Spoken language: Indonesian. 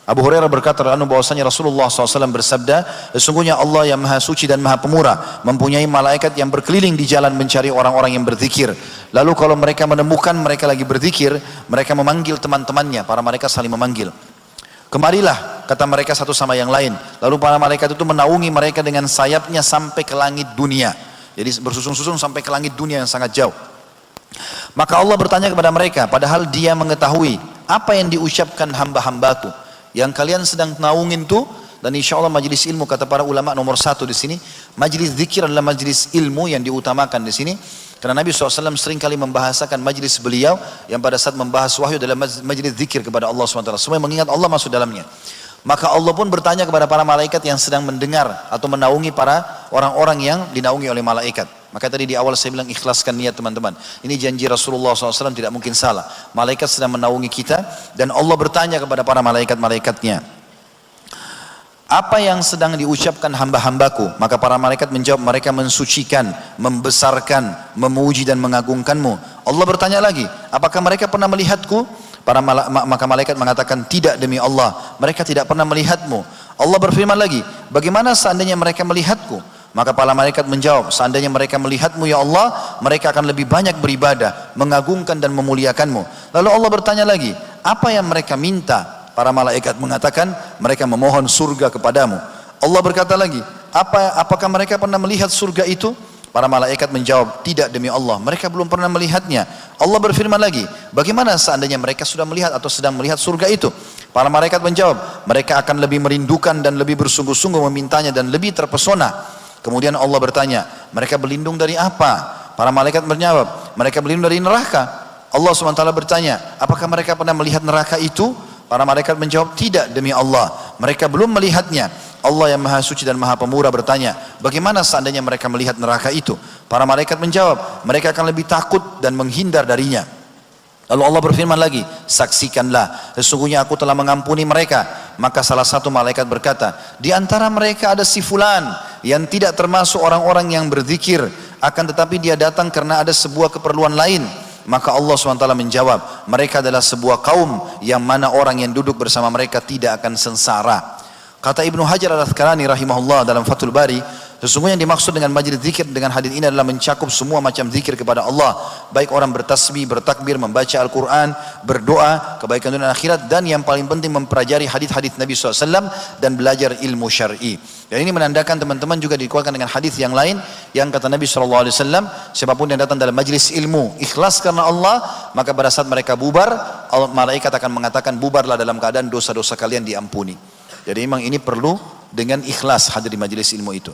Abu Hurairah berkata bahwasanya Rasulullah SAW bersabda, sesungguhnya Allah yang maha suci dan maha pemurah mempunyai malaikat yang berkeliling di jalan mencari orang-orang yang berzikir. Lalu kalau mereka menemukan mereka lagi berzikir, mereka memanggil teman-temannya, para malaikat saling memanggil. Kemarilah, kata mereka satu sama yang lain. Lalu para malaikat itu menaungi mereka dengan sayapnya sampai ke langit dunia. Jadi bersusun-susun sampai ke langit dunia yang sangat jauh. Maka Allah bertanya kepada mereka, padahal dia mengetahui apa yang diucapkan hamba-hambaku yang kalian sedang naungin tuh. Dan insya Allah majlis ilmu, kata para ulama, nomor satu di sini majlis zikir adalah majlis ilmu yang diutamakan di sini, karena Nabi SAW sering kali membahasakan majlis beliau yang pada saat membahas wahyu dalam majlis zikir kepada Allah SWT, semua mengingat Allah masuk dalamnya. Maka Allah pun bertanya kepada para malaikat yang sedang mendengar atau menaungi para orang-orang yang dinaungi oleh malaikat. Maka tadi di awal saya bilang ikhlaskan niat teman-teman. Ini janji Rasulullah SAW, tidak mungkin salah. Malaikat sedang menaungi kita dan Allah bertanya kepada para malaikat-malaikatnya, apa yang sedang diucapkan hamba-hambaku? Maka para malaikat menjawab, mereka mensucikan, membesarkan, memuji dan mengagungkanmu. Allah bertanya lagi, apakah mereka pernah melihatku? Maka malaikat mengatakan, tidak demi Allah, mereka tidak pernah melihatmu. Allah berfirman lagi, bagaimana seandainya mereka melihatku? Maka para malaikat menjawab, seandainya mereka melihatmu ya Allah, mereka akan lebih banyak beribadah, mengagungkan dan memuliakanmu. Lalu Allah bertanya lagi, apa yang mereka minta? Para malaikat mengatakan, mereka memohon surga kepadamu. Allah berkata lagi, apakah mereka pernah melihat surga itu? Para malaikat menjawab, tidak demi Allah, mereka belum pernah melihatnya. Allah berfirman lagi, bagaimana seandainya mereka sudah melihat atau sedang melihat surga itu? Para malaikat menjawab, mereka akan lebih merindukan dan lebih bersungguh-sungguh memintanya dan lebih terpesona. Kemudian Allah bertanya, mereka berlindung dari apa? Para malaikat menjawab, mereka berlindung dari neraka. Allah SWT bertanya, apakah mereka pernah melihat neraka itu? Para malaikat menjawab, tidak demi Allah, mereka belum melihatnya. Allah yang maha suci dan maha pemurah bertanya, bagaimana seandainya mereka melihat neraka itu? Para malaikat menjawab, mereka akan lebih takut dan menghindar darinya. Lalu Allah berfirman lagi, saksikanlah, sesungguhnya aku telah mengampuni mereka. Maka salah satu malaikat berkata, di antara mereka ada si fulan yang tidak termasuk orang-orang yang berzikir, akan tetapi dia datang karena ada sebuah keperluan lain. Maka Allah SWT menjawab, mereka adalah sebuah kaum yang mana orang yang duduk bersama mereka tidak akan sengsara. Kata Ibnu Hajar Al-Asqalani rahimahullah dalam Fathul Bari, sesungguhnya yang dimaksud dengan majlis zikir dengan hadis ini adalah mencakup semua macam zikir kepada Allah, baik orang bertasbih, bertakbir, membaca Al-Quran, berdoa, kebaikan dunia dan akhirat, dan yang paling penting mempelajari hadis-hadis Nabi SAW dan belajar ilmu syar'i. Dan ini menandakan teman-teman juga dikuatkan dengan hadis yang lain yang kata Nabi SAW, siapapun yang datang dalam majlis ilmu ikhlas karena Allah, maka pada saat mereka bubar, malaikat akan mengatakan, bubarlah dalam keadaan dosa-dosa kalian diampuni. Jadi memang ini perlu dengan ikhlas hadir di majelis ilmu itu.